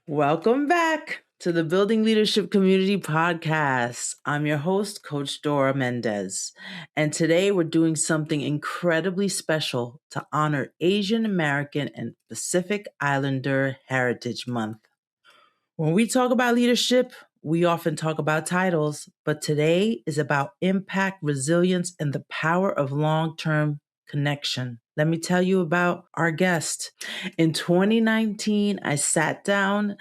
Welcome back to the Building Leadership Community Podcast. I'm your host, Coach Dora Mendez. And today we're doing something incredibly special to honor Asian American and Pacific Islander Heritage Month. When we talk about leadership, we often talk about titles, but today is about impact, resilience, and the power of long-term connection. Let me tell you about our guest. In 2019, I sat down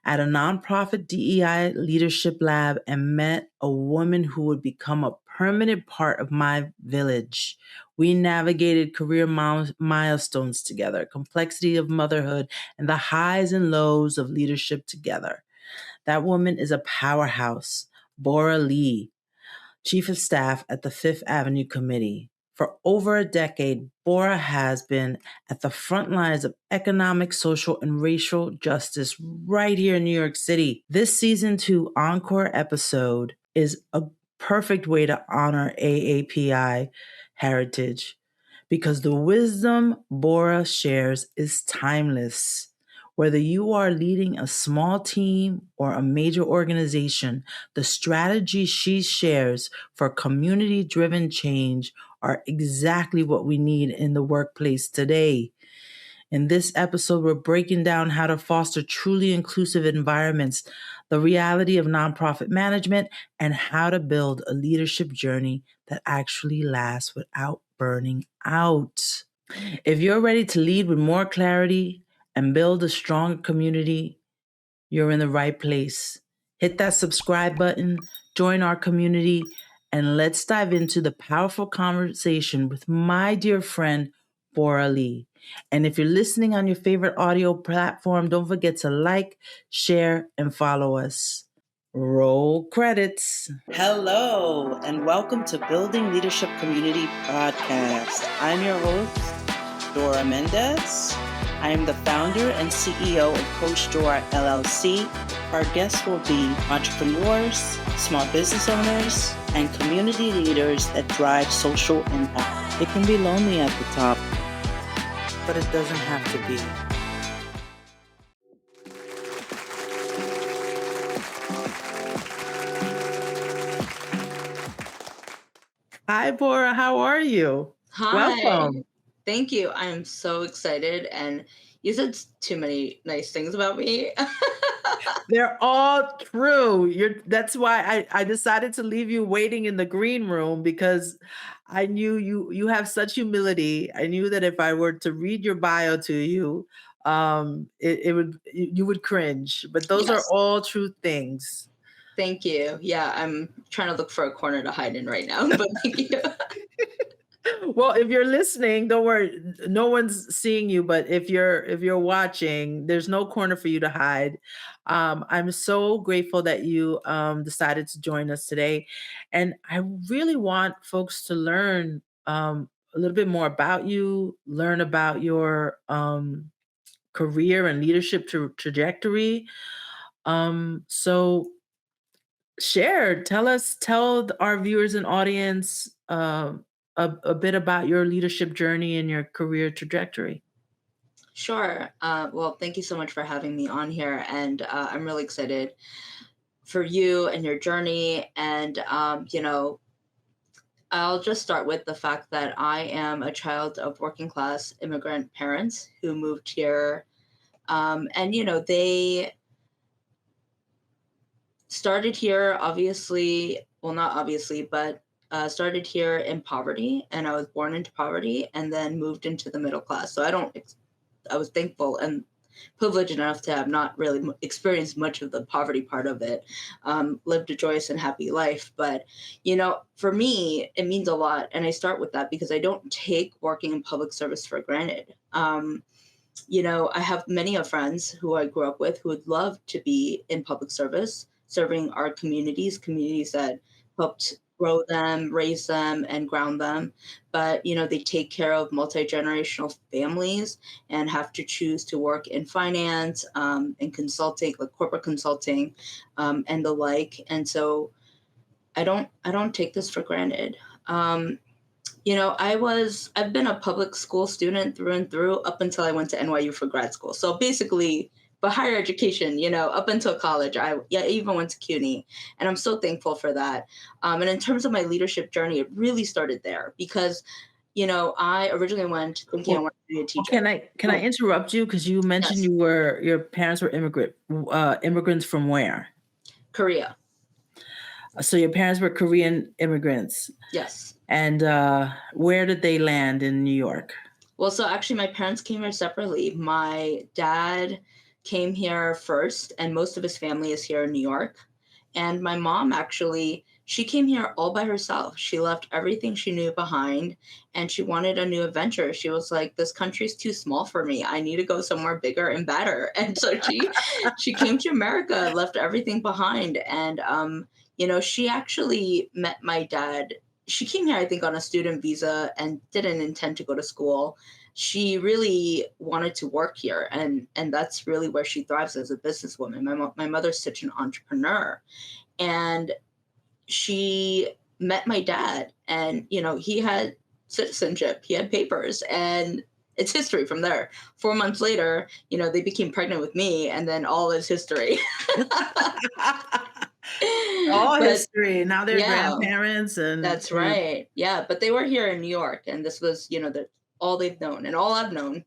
at a nonprofit DEI leadership lab and met a woman who would become a permanent part of my village. We navigated career milestones together, complexity of motherhood, and the highs and lows of leadership together. That woman is a powerhouse, Bora Lee, Chief of Staff at the Fifth Avenue Committee. For over a decade, Bora has been at the front lines of economic, social, and racial justice right here in New York City. This season 2 encore episode is a perfect way to honor AAPI heritage because the wisdom Bora shares is timeless. Whether you are leading a small team or a major organization, the strategies she shares for community-driven change are exactly what we need in the workplace today. In this episode, we're breaking down how to foster truly inclusive environments, the reality of nonprofit management, and how to build a leadership journey that actually lasts without burning out. If you're ready to lead with more clarity and build a stronger community, you're in the right place. Hit that subscribe button, join our community, and let's dive into the powerful conversation with my dear friend, Bora Lee. And if you're listening on your favorite audio platform, don't forget to like, share, and follow us. Roll credits. Hello, and welcome to Building Leadership Community Podcast. I'm your host, Dora Mendez. I am the founder and CEO of Coach Dora LLC. Our guests will be entrepreneurs, small business owners, and community leaders that drive social impact. It can be lonely at the top, but it doesn't have to be. Hi, Bora. How are you? Hi. Welcome. Thank you. I am so excited. And you said too many nice things about me. They're all true. That's why I decided to leave you waiting in the green room because I knew you have such humility. I knew that if I were to read your bio to you, you would cringe. But those are Yes. all true things. Thank you. Yeah, I'm trying to look for a corner to hide in right now, but thank you. Well, if you're listening, don't worry. No one's seeing you, but if you're watching, there's no corner for you to hide. I'm so grateful that you decided to join us today, and I really want folks to learn a little bit more about you, learn about your career and leadership trajectory. So tell our viewers and audience a bit about your leadership journey and your career trajectory. Sure. Well, thank you so much for having me on here. And I'm really excited for you and your journey. And, I'll just start with the fact that I am a child of working class immigrant parents who moved here. They started here, obviously, well, not obviously, but started here in poverty, and I was born into poverty, and then moved into the middle class. So I was thankful and privileged enough to have not really experienced much of the poverty part of it. Lived a joyous and happy life, but for me, it means a lot, and I start with that because I don't take working in public service for granted. I have many of friends who I grew up with who would love to be in public service, serving our communities that helped grow them, raise them, and ground them. But, they take care of multi-generational families and have to choose to work in finance and consulting, like corporate consulting and the like. And so I don't take this for granted. I've been a public school student through and through up until I went to NYU for grad school. So basically but higher education, up until college, I even went to CUNY, and I'm so thankful for that. And in terms of my leadership journey, it really started there because, I originally went thinking I Well, wanted to be a well, teacher. can I Oh, interrupt you because you mentioned yes, your parents were immigrants from where? Korea. So your parents were Korean immigrants, Yes. and where did they land in New York? Well, so actually, my parents came here separately. My dad came here first, and most of his family is here in New York. And my mom actually, she came here all by herself. She left everything she knew behind and she wanted a new adventure. She was like, this country's too small for me. I need to go somewhere bigger and better. And so she came to America, left everything behind. And she actually met my dad. She came here, I think, on a student visa and didn't intend to go to school. She really wanted to work here, and that's really where she thrives as a businesswoman. My mother's such an entrepreneur, and she met my dad, and he had citizenship, he had papers, and it's history from there. 4 months later, they became pregnant with me, and then all is history. All But history. Now they're yeah, grandparents, and that's right. Yeah, but they were here in New York, and this was, all they've known and all I've known.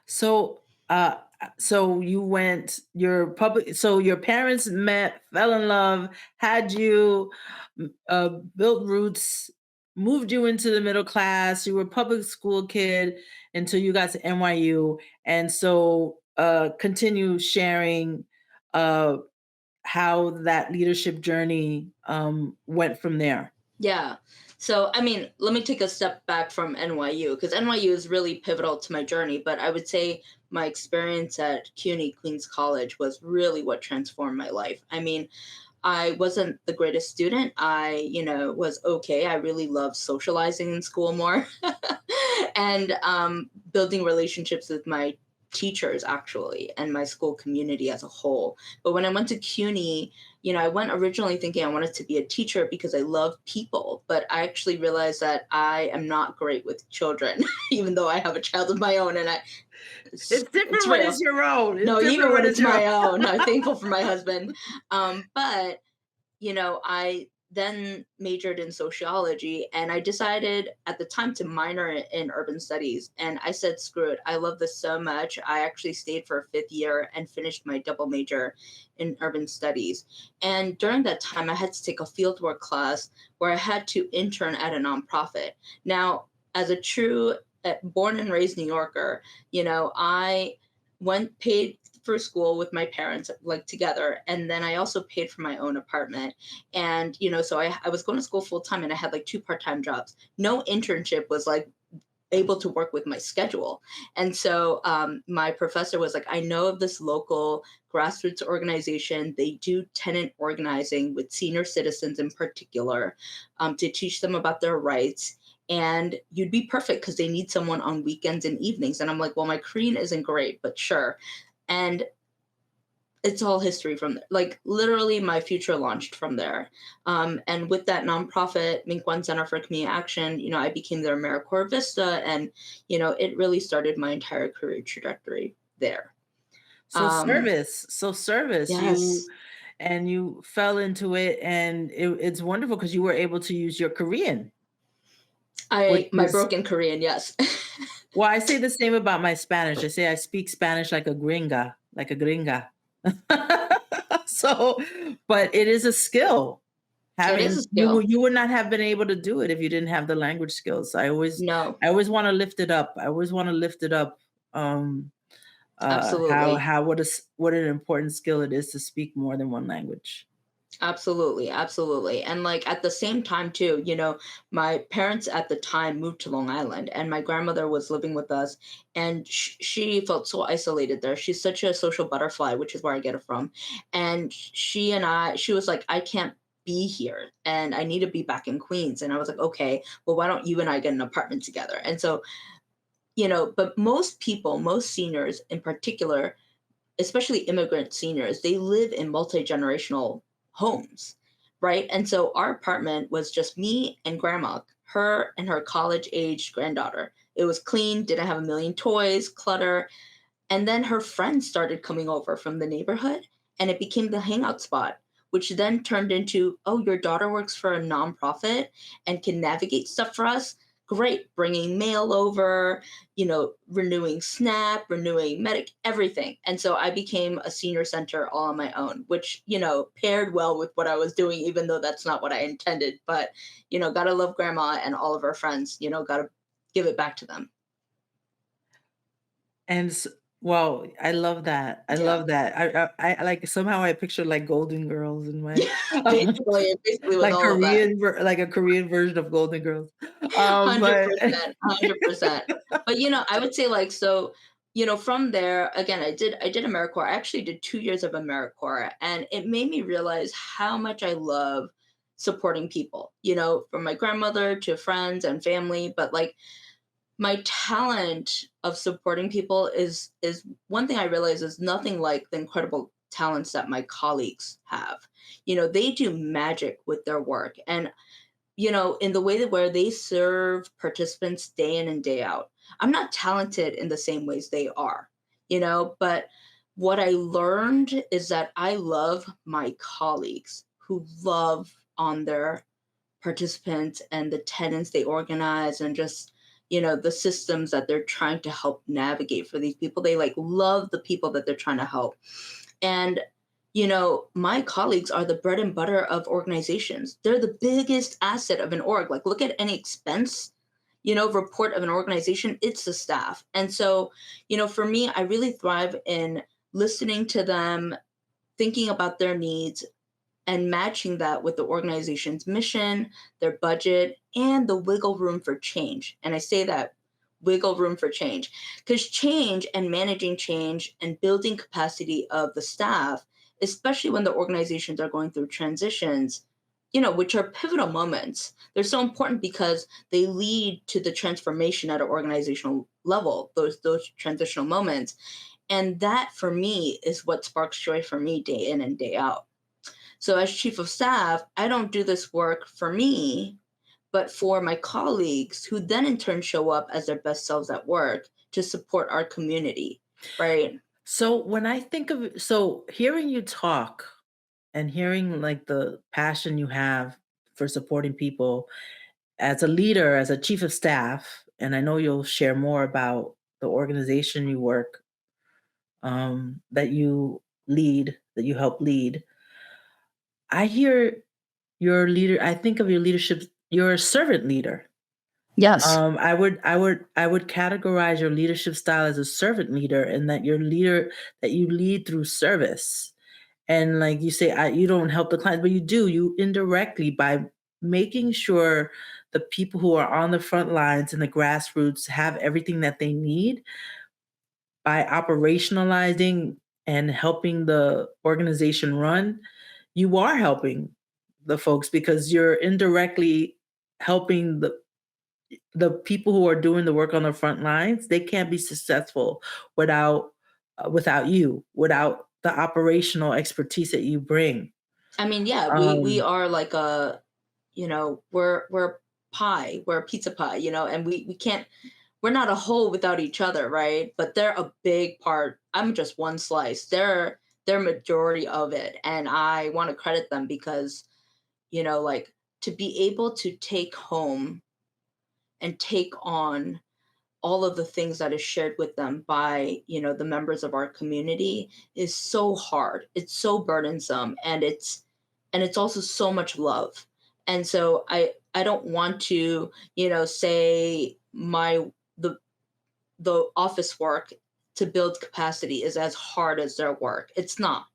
so so you went your public. So your parents met, fell in love, had you, built roots, moved you into the middle class. You were a public school kid until you got to NYU, and so continue sharing uh, how that leadership journey went from there. Yeah. So, I mean, let me take a step back from NYU because NYU is really pivotal to my journey. But I would say my experience at CUNY, Queens College, was really what transformed my life. I mean, I wasn't the greatest student. I, was okay. I really loved socializing in school more and building relationships with my teachers, actually, and my school community as a whole. But when I went to CUNY, I went originally thinking I wanted to be a teacher because I love people. But I actually realized that I am not great with children, even though I have a child of my own. And It's it's different when real. it's your own. It's No, different even when when it's it's your my own. own. I'm thankful for my husband. But I then majored in sociology and I decided at the time to minor in urban studies. And I said, screw it. I love this so much. I actually stayed for a fifth year and finished my double major in urban studies. And during that time, I had to take a fieldwork class where I had to intern at a nonprofit. Now, as a true born and raised New Yorker, I went paid for school with my parents like together, and then I also paid for my own apartment. And so I was going to school full time and I had like two part-time jobs. No internship was like able to work with my schedule. And so my professor was like, I know of this local grassroots organization. They do tenant organizing with senior citizens in particular, to teach them about their rights. And you'd be perfect because they need someone on weekends and evenings. And I'm like, well, my Korean isn't great, but sure. And it's all history from there. Like literally, my future launched from there. And with that nonprofit, Minkwon Center for Community Action, I became their AmeriCorps Vista, and it really started my entire career trajectory there. So Um, service, yes, you fell into it, and it's wonderful because you were able to use your Korean, which I my is, broken Korean, yes. well, I say the same about my Spanish. I say I speak Spanish like a gringa, like a gringa. So, but it is a skill. It is Having a skill. you would not have been able to do it if you didn't have the language skills. No, I always want to lift it up. I always want to lift it up. absolutely. How what an important skill it is to speak more than one language. Absolutely, absolutely. And like at the same time too, my parents at the time moved to Long Island and my grandmother was living with us and she felt so isolated there. She's such a social butterfly, which is where I get it from. And she was like, I can't be here and I need to be back in Queens. And I was like, okay, well, why don't you and I get an apartment together? And so, but most people, most seniors in particular, especially immigrant seniors, they live in multi-generational homes, right? And so our apartment was just me and grandma, her and her college-aged granddaughter. It was clean, didn't have a million toys, clutter, And then her friends started coming over from the neighborhood, and it became the hangout spot, which then turned into, oh, your daughter works for a nonprofit and can navigate stuff for us. Great, bringing mail over, renewing SNAP, renewing Medic, everything. And so I became a senior center all on my own, which, paired well with what I was doing, even though that's not what I intended. But, gotta love grandma and all of our friends, gotta give it back to them. And well, I love that. I Yeah. love that. I like somehow I picture like Golden Girls in my Basically with like all of that. Like a Korean version of Golden Girls. But 100%, 100%. But, I would say, like, so, from there, again, I did AmeriCorps. I actually did 2 years of AmeriCorps, and it made me realize how much I love supporting people, from my grandmother to friends and family. But, like, my talent of supporting people is one thing I realize is nothing like the incredible talents that my colleagues have. They do magic with their work. And in the way that where they serve participants day in and day out. I'm not talented in the same ways they are, but what I learned is that I love my colleagues who love on their participants and the tenants they organize and just the systems that they're trying to help navigate for these people. They like love the people that they're trying to help. And my colleagues are the bread and butter of organizations. They're the biggest asset of an org. Like, look at any expense, report of an organization, it's the staff. And so, for me, I really thrive in listening to them, thinking about their needs, and matching that with the organization's mission, their budget, and the wiggle room for change. And I say that wiggle room for change because change and managing change and building capacity of the staff, especially when the organizations are going through transitions, which are pivotal moments, they're so important because they lead to the transformation at an organizational level, those transitional moments. And that for me is what sparks joy for me day in and day out. So, as chief of staff, I don't do this work for me, but for my colleagues who then in turn show up as their best selves at work to support our community, right? so when I think of so hearing you talk and hearing like the passion you have for supporting people as a leader, as a chief of staff, and I know you'll share more about the organization you work that you lead, that you help lead. I hear your leader. I think of your leadership. You're a servant leader. Yes. I would categorize your leadership style as a servant leader, and that your leader that you lead through service. And like you say, you don't help the clients, but you do. You indirectly by making sure the people who are on the front lines and the grassroots have everything that they need by operationalizing and helping the organization run. You are helping the folks because you're indirectly helping the people who are doing the work on the front lines. They can't be successful without without you, without the operational expertise that you bring. I mean, yeah, we Um, are like we're pie, we're a pizza pie, and we can't we're not a whole without each other, right? But they're a big part. I'm just one slice. They're majority of it. And I want to credit them because, like to be able to take home and take on all of the things that is shared with them by the members of our community is so hard, it's so burdensome, and it's also so much love. And so I don't want to say the office work to build capacity is as hard as their work. It's not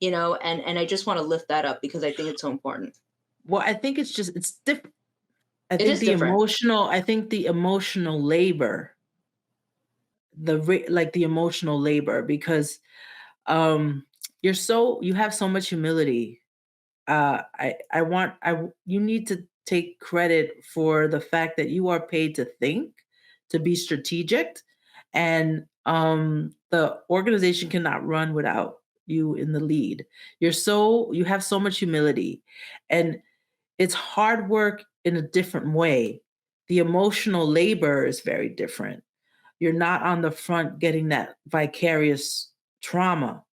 and I just want to lift that up because I think it's so important. well, I think it's different. It is different. I think the emotional labor, like the emotional labor, because um, you have so much humility. You need to take credit for the fact that you are paid to think, to be strategic, and the organization cannot run without you in the lead. You have so much humility, and it's hard work in a different way. The emotional labor is very different. You're not on the front getting that vicarious trauma.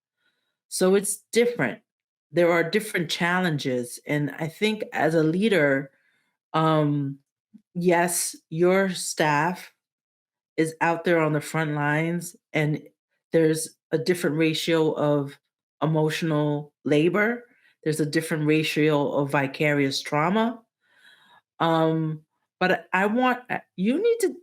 So it's different. There are different challenges. And I think as a leader, um, yes, your staff is out there on the front lines, and there's a different ratio of emotional labor. There's a different ratio of vicarious trauma. Um, but I want you need to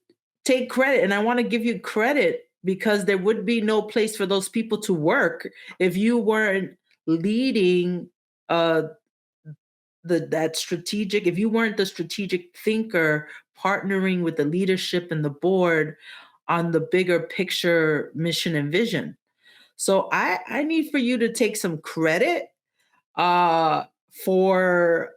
take credit, and I want to give you credit because there would be no place for those people to work if you weren't leading uh that strategic, if you weren't the strategic thinker partnering with the leadership and the board on the bigger picture mission and vision. So I need for you to take some credit uh for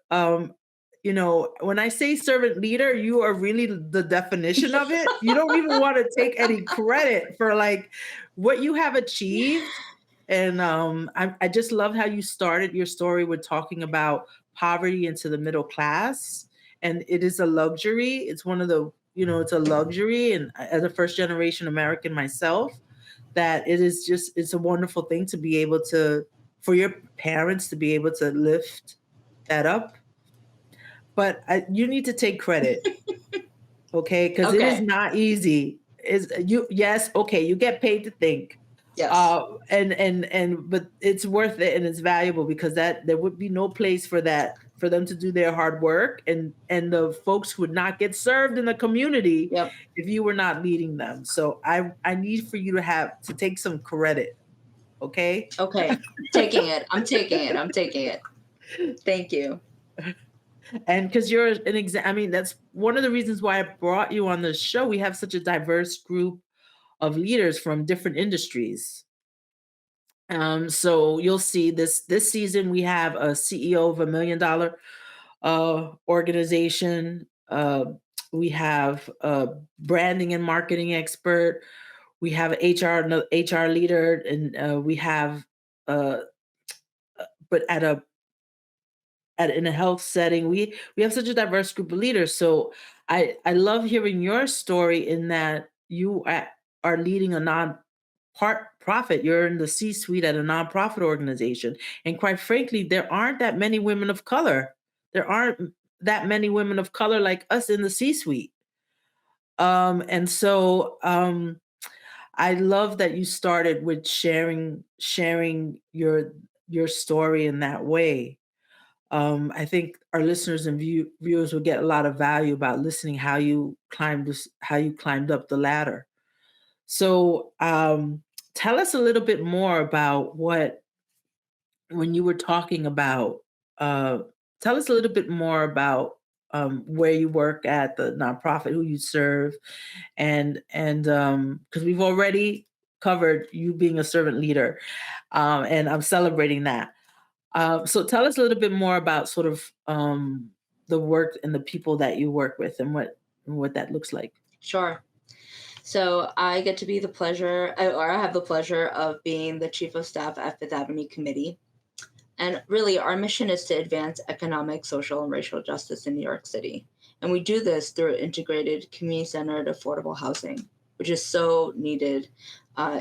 when I say servant leader, you are really the definition of it. You don't even want to take any credit for like what you have achieved. And I just love how you started your story with talking about poverty into the middle class. And it is a luxury. It's one of the, it's a luxury. And as a first generation American myself, that it's a wonderful thing to be able to, for your parents to be able to lift that up. But you need to take credit, okay? Because it is Okay. not easy. Is you yes, okay, you get paid to think. Yes. But it's worth it and it's valuable because that there would be no place for that for them to do their hard work, and the folks would not get served in the community Yep. if you were not leading them. So I need for you to have to take some credit, okay? Okay. Taking it. I'm taking it. I'm taking it. Thank you. And because you're an I mean, that's one of the reasons why I brought you on the show. We have such a diverse group of leaders from different industries. So you'll see this season we have a CEO of $1 million organization. We have a branding and marketing expert. We have an HR leader, and we have uh, but in a health setting. We have such a diverse group of leaders. So I love hearing your story in that are leading a non part profit. You're in the C suite at a nonprofit organization, and quite frankly, there aren't that many women of color. There aren't that many women of color like us in the C suite. And so I love that you started with sharing your story in that way. I think our listeners and viewers will get a lot of value about listening how you climbed up the ladder. So, tell us a little bit more about when you were talking about. Uh, Tell us a little bit more about where you work at the nonprofit, who you serve, and because we've already covered you being a servant leader, and I'm celebrating that. So tell us a little bit more about sort of the work and the people that you work with and what that looks like. Sure. So I get to be the pleasure, or I have the pleasure of being the chief of staff at Fifth Avenue Committee. And really, our mission is to advance economic, social, and racial justice in New York City. And we do this through integrated, community centered, affordable housing, which is so needed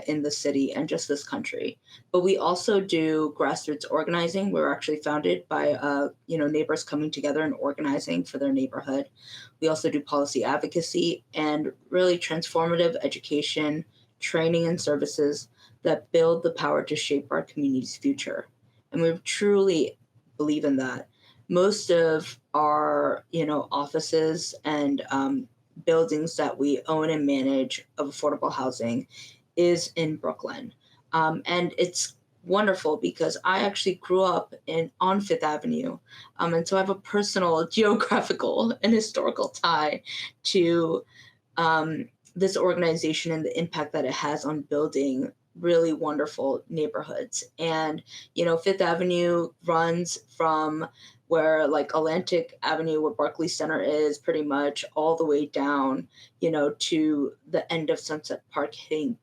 in the city and just this country. But we also do grassroots organizing. We're actually founded by neighbors coming together and organizing for their neighborhood. We also do policy advocacy and really transformative education, training, and services that build the power to shape our community's future. And we truly believe in that. Most of our offices and buildings that we own and manage of affordable housing is in Brooklyn. And it's wonderful because I actually grew up on Fifth Avenue. And so I have a personal geographical and historical tie to this organization and the impact that it has on building really wonderful neighborhoods. And, Fifth Avenue runs from where like Atlantic Avenue, where Barclays Center is, pretty much all the way down, to the end of Sunset Park hitting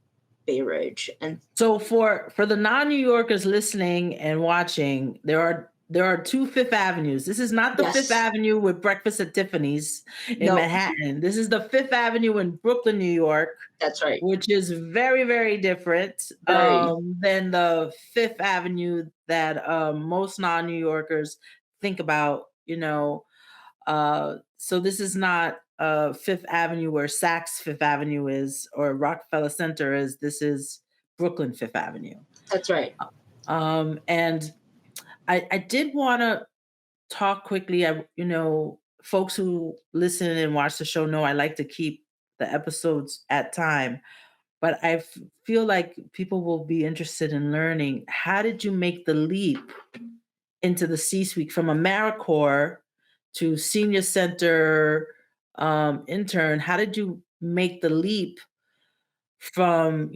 Bay Ridge. And So for the non-New Yorkers listening and watching, there are There are two Fifth Avenues. This is not the Fifth Yes. Avenue with breakfast at Tiffany's in No, Manhattan. This is the Fifth Avenue in Brooklyn, New York, that's right. which is very, very different Very. than the Fifth Avenue that most non-New Yorkers think about. So this is not Fifth Avenue where Saks Fifth Avenue is or Rockefeller Center is. This is Brooklyn Fifth Avenue. That's right. And I did want to talk quickly. Folks who listen and watch the show know I like to keep the episodes at time, but feel like people will be interested in learning, how did you make the leap into the C-suite from AmeriCorps to senior center intern? How did you make the leap from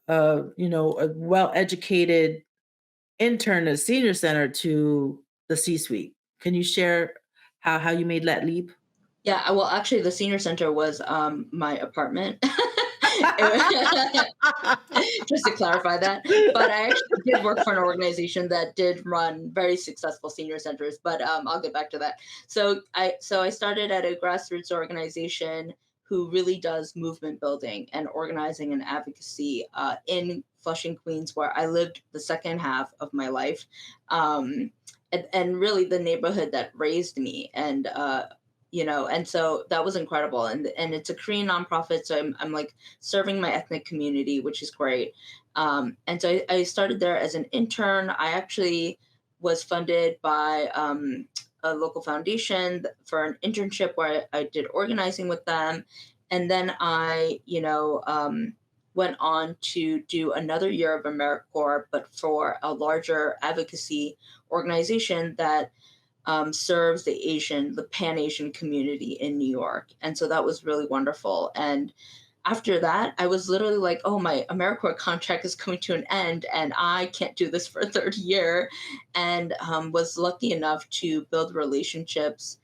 a well-educated intern at senior center to the C-suite? Can you share how you made that leap? Yeah, well, actually, the senior center was my apartment. Just to clarify that. But I actually did work for an organization that did run very successful senior centers. But I'll get back to that. So I started at a grassroots organization who really does movement building and organizing and advocacy in Flushing, Queens, where I lived the second half of my life, and really the neighborhood that raised me. And so that was incredible. And it's a Korean nonprofit, so I'm like serving my ethnic community, which is great. And so I started there as an intern. I actually was funded by a local foundation for an internship where I did organizing with them. And then I went on to do another year of AmeriCorps, but for a larger advocacy organization that serves the Pan Asian community in New York. And so that was really wonderful. And after that, I was literally like, oh, my AmeriCorps contract is coming to an end and I can't do this for a third year. And was lucky enough to build relationships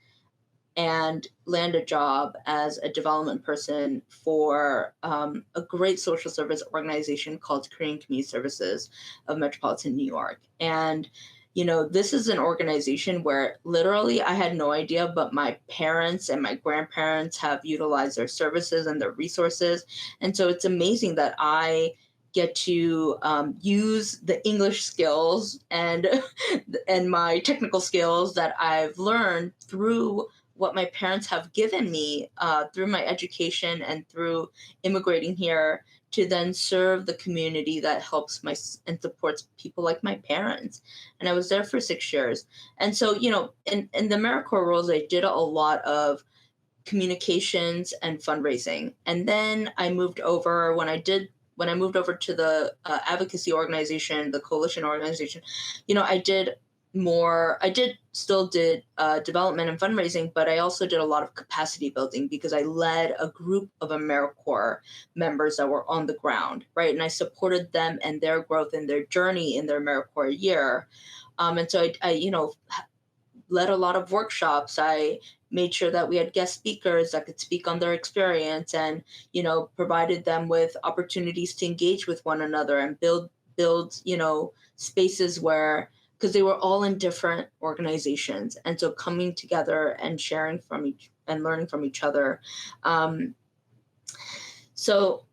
and land a job as a development person for a great social service organization called Korean Community Services of Metropolitan New York. And this is an organization where literally I had no idea, but my parents and my grandparents have utilized their services and their resources. And so it's amazing that I get to use the English skills and and my technical skills that I've learned through what my parents have given me through my education and through immigrating here to then serve the community that helps and supports people like my parents. And I was there for 6 years. And so, in the AmeriCorps roles, I did a lot of communications and fundraising. And then I moved over when I moved over to the advocacy organization, the coalition organization, I did more. I still did development and fundraising, but I also did a lot of capacity building because I led a group of AmeriCorps members that were on the ground, right? And I supported them and their growth and their journey in their AmeriCorps year. And so I led a lot of workshops. I made sure that we had guest speakers that could speak on their experience and, provided them with opportunities to engage with one another and build, spaces where, because they were all in different organizations. And so coming together and sharing from each and learning from each other. So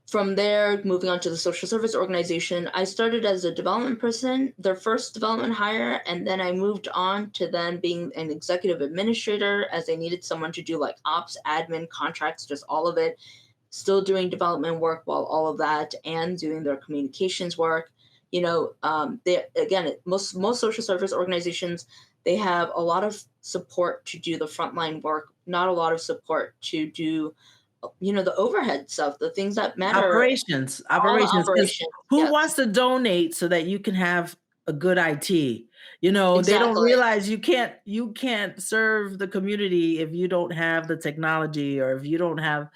from there, moving on to the social service organization, I started as a development person, their first development hire, and then I moved on to then being an executive administrator as they needed someone to do like ops, admin, contracts, just all of it, still doing development work while all of that and doing their communications work. They again, most social service organizations, they have a lot of support to do the frontline work, not a lot of support to do the overhead stuff, the things that matter, all the Operations, because operations. who Yes, wants to donate so that you can have a good IT? They don't exactly, realize you can't serve the community if you don't have the technology or if you don't have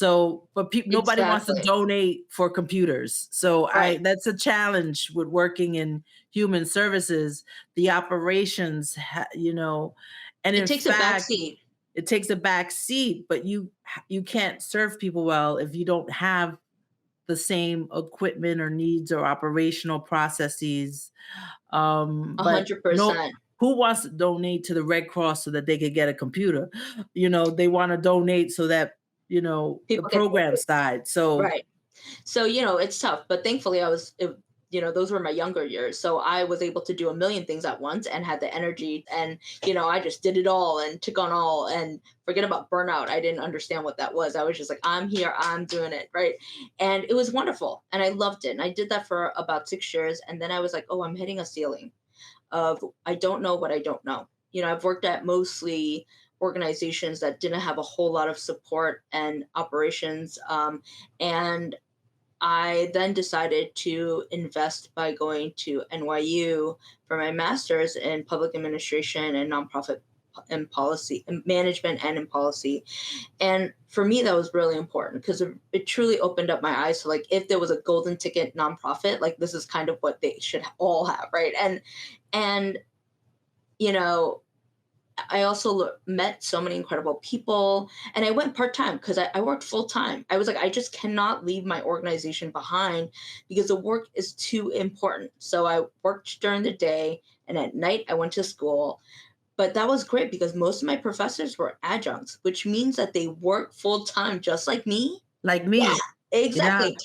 but nobody wants to exactly. donate for computers. So I Right. that's a challenge with working in human services, the operations, and It in takes a back fact, seat. it takes a back seat, but you can't serve people well if you don't have the same equipment or needs or operational processes. A But hundred no, percent. who wants to donate to the Red Cross so that they could get a computer? They want to donate so that, the People get program side. So right. So, it's tough, but thankfully those were my younger years. So I was able to do a million things at once and had the energy, and, I just did it all and took on all, and forget about burnout. I didn't understand what that was. I was just like, I'm here, I'm doing it. Right. And it was wonderful. And I loved it. And I did that for about 6 years. And then I was like, oh, I'm hitting a ceiling of I don't know what I don't know. I've worked at mostly organizations that didn't have a whole lot of support and operations. And I then decided to invest by going to NYU for my master's in public administration and nonprofit and policy and management and in policy. And for me, that was really important because it truly opened up my eyes. So, like, if there was a golden ticket nonprofit, like, this is kind of what they should all have, right? And you know, I also met so many incredible people, and I went part time because I worked full time. I was like, I just cannot leave my organization behind because the work is too important. So I worked during the day, and at night I went to school. But that was great because most of my professors were adjuncts, which means that they work full time just like me. like Yeah, me, yeah, exactly.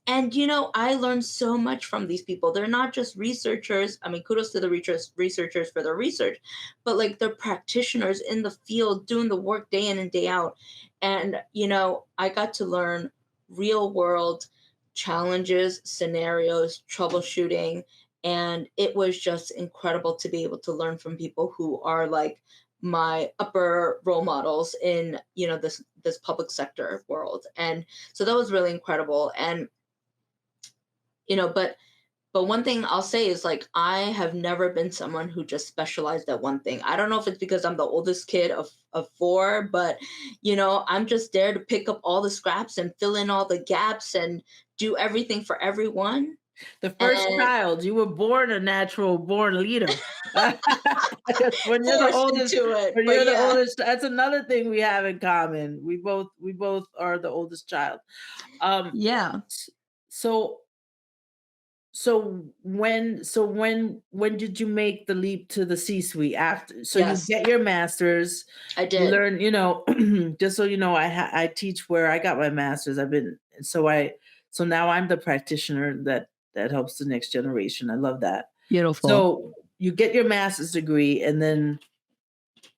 And I learned so much from these people. They're not just researchers. I mean, kudos to the researchers for their research, but like they're practitioners in the field doing the work day in and day out. And I got to learn real world challenges, scenarios, troubleshooting, and it was just incredible to be able to learn from people who are like my upper role models in this public sector world. And so that was really incredible. And but one thing I'll say is, like, I have never been someone who just specialized at one thing. I don't know if it's because I'm the oldest kid of four, but I'm just there to pick up all the scraps and fill in all the gaps and do everything for everyone. the first And child. You were born a natural born leader. when you're the forced oldest, into it. when But you're the yeah, oldest, that's another thing we have in common. We both are the oldest child. Um, yeah, s- so so when did you make the leap to the C-suite after? So you yes, get your master's, I you did. learn, just so you know, I teach where I got my master's. So now I'm the practitioner that helps the next generation. I love that. Beautiful. So you get your master's degree, and then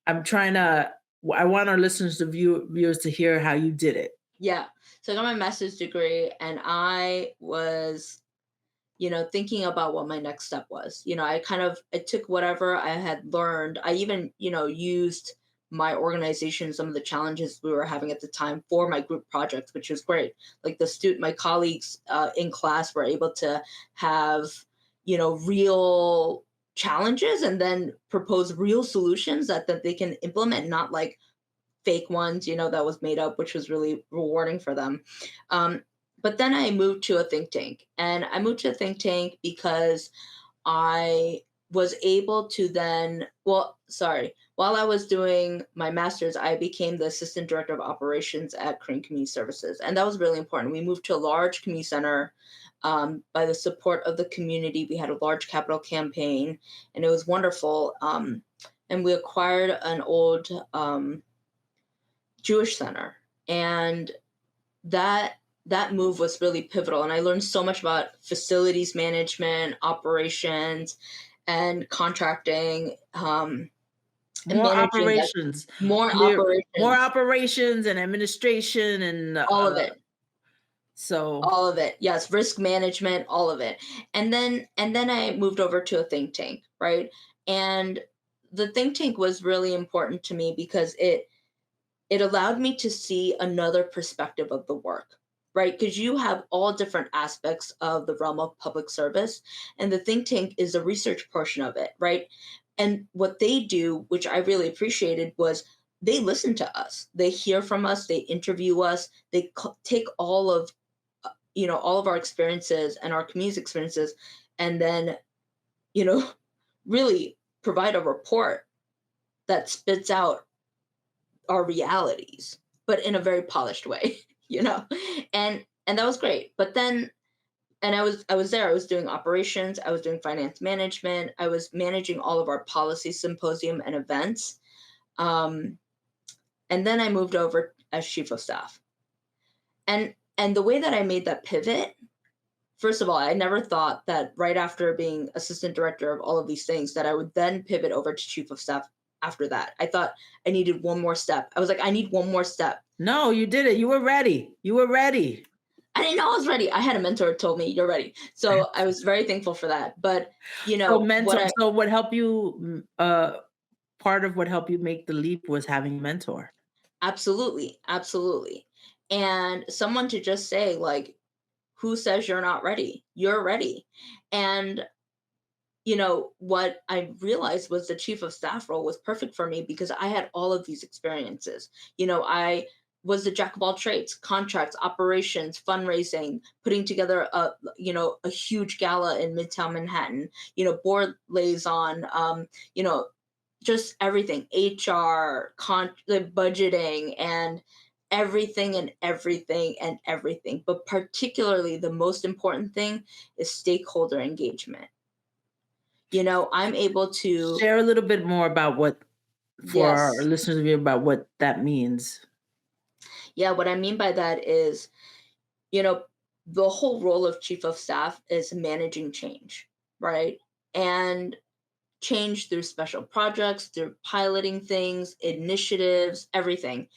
I'm trying to. I want our listeners to viewers to hear how you did it. Yeah. So I got my master's degree, and I was thinking about what my next step was. I took whatever I had learned. I even, used my organization, some of the challenges we were having at the time for my group projects, which was great. Like my colleagues in class were able to have, real challenges and then propose real solutions that they can implement, not like fake ones, that was made up, which was really rewarding for them. Um, but then I moved to a think tank, and I moved to a think tank because I was able to then, well, sorry, while I was doing my master's, I became the assistant director of operations at Korean Community Services. And that was really important. We moved to a large community center. By the support of the community, we had a large capital campaign, and it was wonderful. And we acquired an old Jewish center, and that move was really pivotal. And I learned so much about facilities management, operations, and contracting, and More managing that, operations, more clear, more operations, operations and administration, and all of it. so All of it. Yes, risk management, all of it. And then I moved over to a think tank, right? And the think tank was really important to me because it allowed me to see another perspective of the work, right? Because you have all different aspects of the realm of public service, and the think tank is the research portion of it, right? And what they do, which I really appreciated, was they listen to us, they hear from us, they interview us, they take all of our experiences and our community's experiences, and then you know really provide a report that spits out our realities, but in a very polished way, you know. And And that was great. But then, and I was there. I was doing operations. I was doing finance management. I was managing all of our policy symposium and events. Um, and then I moved over as chief of staff. And the way that I made that pivot, first of all, I never thought that right after being assistant director of all of these things that I would then pivot over to chief of staff after that. I thought I needed one more step. I was like, I need one more step. No, you did it. You were ready. You were ready. I didn't know I was ready. I had a mentor who told me you're ready. So I was very thankful for that. But So what helped you part of what helped you make the leap was having a mentor. absolutely, absolutely. And someone to just say, like, who says you're not ready? You're ready. And what I realized was the chief of staff role was perfect for me because I had all of these experiences. I was the jack of all trades: contracts, operations, fundraising, putting together a huge gala in Midtown Manhattan, board liaison, just everything, HR, the budgeting, and everything and everything and everything. But particularly the most important thing is stakeholder engagement. I'm able to, Share a little bit more about for our yes. listeners of you about what that means. Yeah, what I mean by that is, you know, the whole role of chief of staff is managing change, right? And change through special projects, through piloting things, initiatives, everything.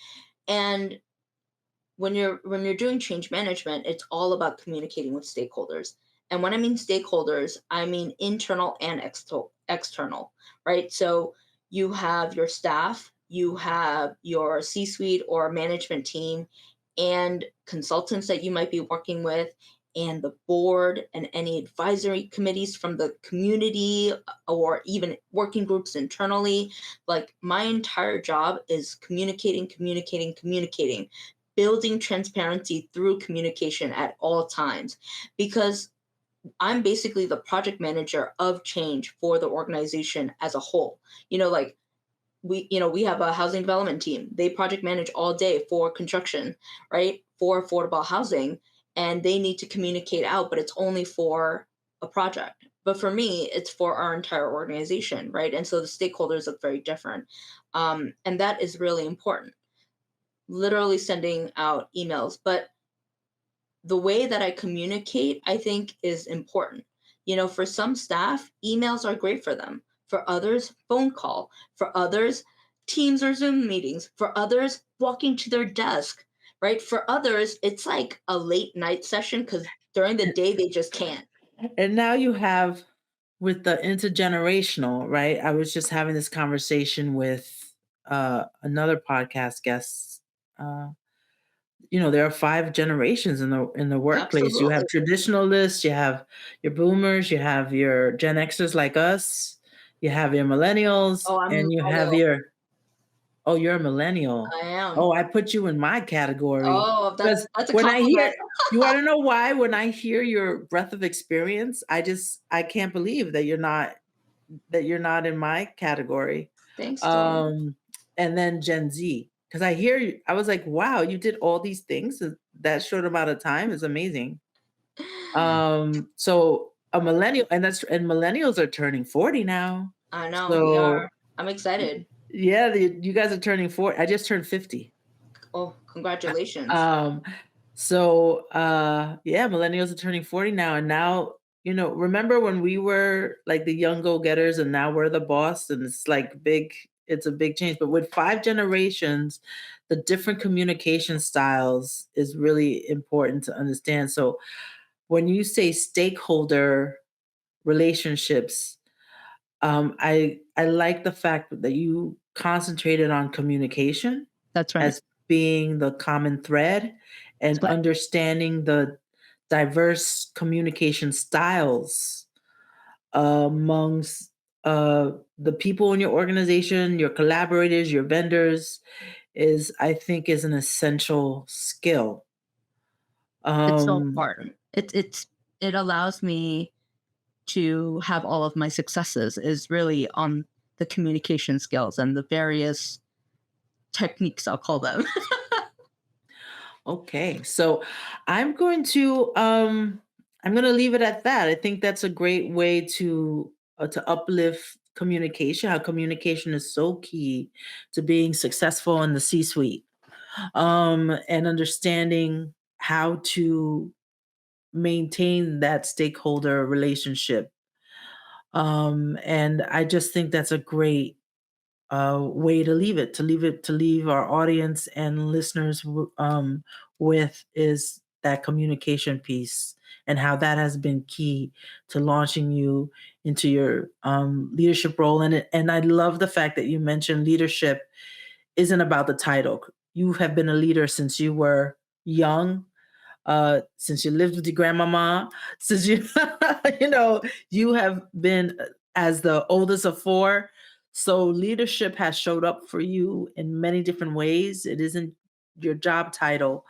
And when you're doing change management, it's all about communicating with stakeholders. And when I mean stakeholders, I mean internal and external, right? So you have your staff, you have your C-suite or management team, and consultants that you might be working with, and the board, and any advisory committees from the community, or even working groups internally. Like, my entire job is communicating, communicating, communicating, building transparency through communication at all times, because I'm basically the project manager of change for the organization as a whole. Like, we have a housing development team. They project manage all day for construction, right? For affordable housing, and they need to communicate out, but it's only for a project. But for me, it's for our entire organization, right? And so the stakeholders look very different. And that is really important, literally sending out emails. But the way that I communicate, I think, is important. For some staff, emails are great for them. For others, phone call. For others, Teams or Zoom meetings. For others, walking to their desk, right? For others, it's like a late night session because during the day they just can't. And now you have with the intergenerational, right? I was just having this conversation with another podcast guest. Uh, there are 5 generations in the workplace. You have Absolutely. traditionalists, you have your boomers, you have your Gen Xers like us, you have your millennials, Oh, I'm and you have millennial. your oh, you're a millennial. I am. Oh, I put you in my category Oh, because that's a when I compliment. hear you want to know why? When I hear your breadth of experience, I can't believe that you're not in my category. Thanks, Dora. Um, and then Gen Z, because I hear you, I was like, wow, you did all these things in that short amount of time is amazing. So a millennial, and millennials are turning 40 now. I know we are. So I'm excited. yeah, you guys are turning 40. I just turned 50. Oh, congratulations. Um, yeah, millennials are turning 40 now. And now, remember when we were like the young go-getters and now we're the boss, and it's a big change. But with 5 generations, the different communication styles is really important to understand. So when you say stakeholder relationships, I like the fact that you concentrated on communication That's right. as being the common thread and Right. understanding the diverse communication styles amongst the people in your organization, your collaborators, your vendors I think is an essential skill. It's so Um, important. It allows me to have all of my successes is really on the communication skills and the various techniques, I'll call them. Okay, so I'm going to leave it at that. I think that's a great way to uplift communication. How communication is so key to being successful in the C-suite, and understanding how to maintain that stakeholder relationship. And I just think that's a great way to leave it, to leave our audience and listeners with is that communication piece and how that has been key to launching you into your leadership role. And I love the fact that you mentioned leadership isn't about the title. You have been a leader since you were young, since you lived with your grandmama, since you, you have been as the oldest of four. So leadership has showed up for you in many different ways. It isn't your job title,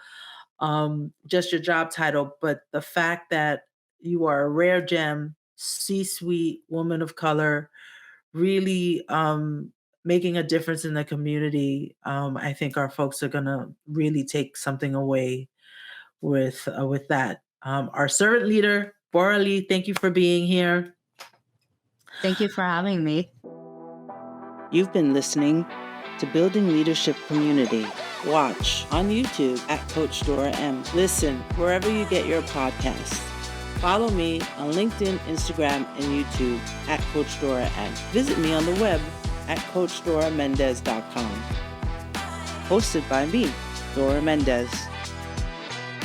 just your job title, but the fact that you are a rare gem, C-suite woman of color, really making a difference in the community. I think our folks are gonna really take something away with that. Our servant leader, Bora Lee, thank you for being here. Thank you for having me. You've been listening to Building Leadership Community. Watch on YouTube at Coach Dora M. Listen wherever you get your podcasts. Follow me on LinkedIn, Instagram, and YouTube at Coach Dora M. Visit me on the web at CoachDoraMendez.com. Hosted by me, Dora Mendez.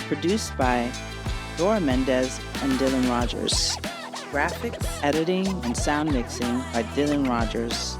Produced by Dora Mendez and Dylan Rogers. Graphics, editing, and sound mixing by Dylan Rogers.